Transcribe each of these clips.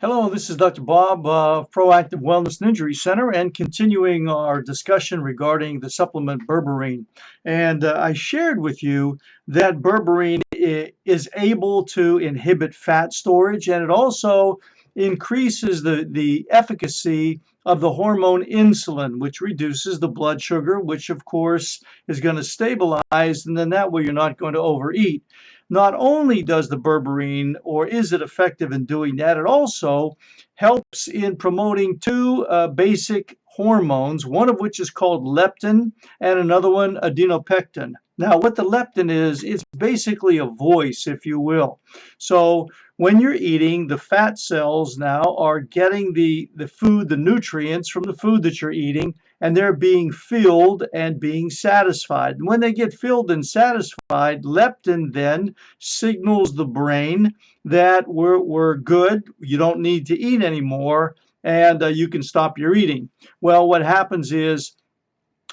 Hello, this is Dr. Bob of Proactive Wellness and Injury Center, and continuing our discussion regarding the supplement berberine. And I shared with you that berberine is able to inhibit fat storage, and it also increases the efficacy of the hormone insulin, which reduces the blood sugar, which of course is going to stabilize, and then that way you're not going to overeat. Not only does the berberine, or is it effective in doing that, it also helps in promoting two basic hormones, one of which is called leptin and another one adenopectin. Now, what the leptin is, it's basically a voice, if you will. So when you're eating, the fat cells now are getting the food, the nutrients from the food that you're eating, and they're being filled and being satisfied. And when they get filled and satisfied, leptin then signals the brain that we're good, you don't need to eat anymore, and you can stop your eating. Well, what happens is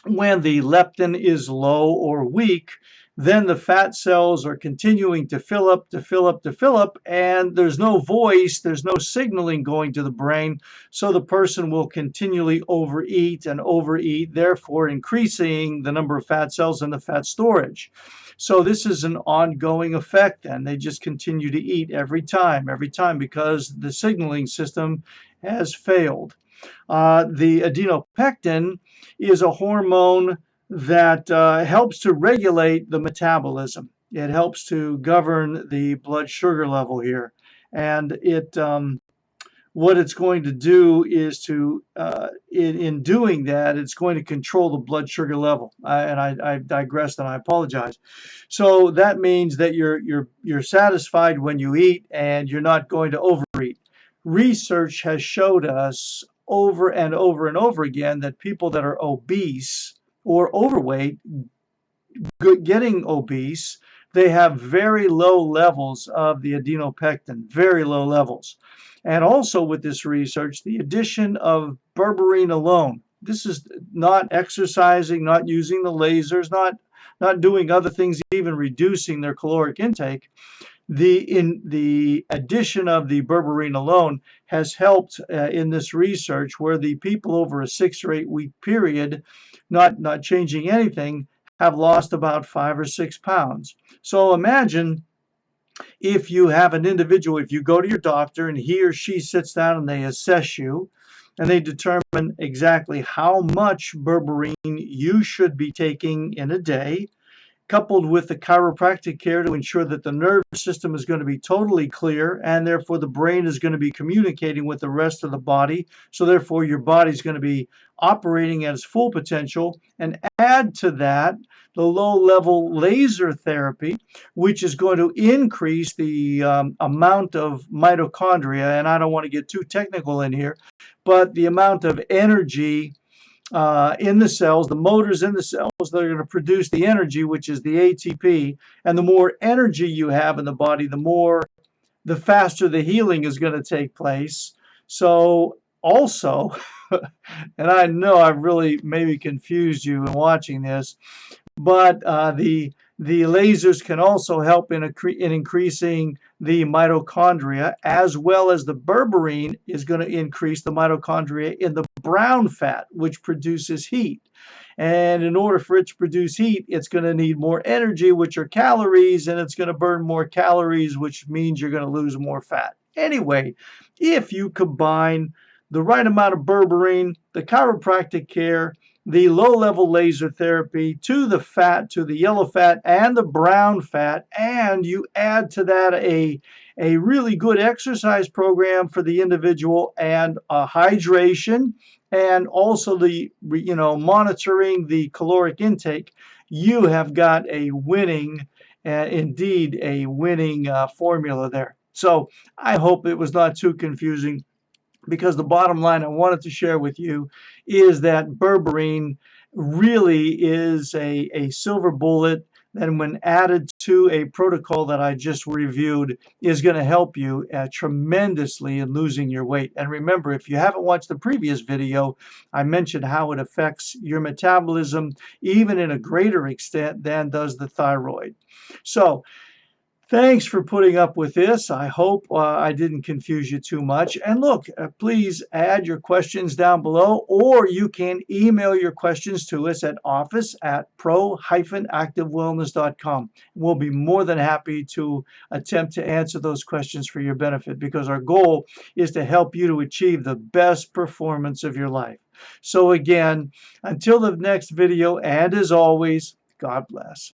when the leptin is low or weak, then the fat cells are continuing to fill up, and there's no voice, there's no signaling going to the brain, so the person will continually overeat and overeat, therefore increasing the number of fat cells and the fat storage. So this is an ongoing effect, and they just continue to eat every time, because the signaling system has failed. The adenopectin is a hormone that helps to regulate the metabolism. It helps to govern the blood sugar level here. And what it's going to do is to, in doing that, it's going to control the blood sugar level. I digressed and I apologize. So that means that you're satisfied when you eat and you're not going to overeat. Research has showed us over and over and over again that people that are obese or overweight, getting obese, they have very low levels of the adenopectin, very low levels. And also with this research, the addition of berberine alone, this is not exercising, not using the lasers, not doing other things, even reducing their caloric intake. The addition of the berberine alone has helped in this research, where the people over a 6 or 8 week period, not changing anything, have lost about 5 or 6 pounds. So imagine if you have an individual, if you go to your doctor and he or she sits down and they assess you and they determine exactly how much berberine you should be taking in a day, coupled with the chiropractic care to ensure that the nerve system is going to be totally clear, and therefore the brain is going to be communicating with the rest of the body, so therefore your body is going to be operating at its full potential. And add to that the low-level laser therapy, which is going to increase the amount of mitochondria, and I don't want to get too technical in here, but the amount of energy in the cells, the motors in the cells that are going to produce the energy, which is the ATP. And the more energy you have in the body, the faster the healing is going to take place. So also, and I know I've really maybe confused you in watching this, but the lasers can also help in increasing the mitochondria, as well as the berberine is going to increase the mitochondria in the brown fat, which produces heat. And in order for it to produce heat, it's going to need more energy, which are calories, and it's going to burn more calories, which means you're going to lose more fat. Anyway, if you combine the right amount of berberine, the chiropractic care, the low-level laser therapy, to the fat, to the yellow fat and the brown fat, and you add to that a really good exercise program for the individual, and hydration, and also the monitoring the caloric intake, you have got a winning, indeed a winning formula there. So I hope it was not too confusing, because the bottom line I wanted to share with you is that berberine really is a silver bullet, and when added to a protocol that I just reviewed, is going to help you tremendously in losing your weight. And remember, if you haven't watched the previous video, I mentioned how it affects your metabolism even in a greater extent than does the thyroid. So Thanks for putting up with this. I hope I didn't confuse you too much. And look, please add your questions down below, or you can email your questions to us at office@pro-activewellness.com. We'll be more than happy to attempt to answer those questions for your benefit, because our goal is to help you to achieve the best performance of your life. So again, until the next video, and as always, God bless.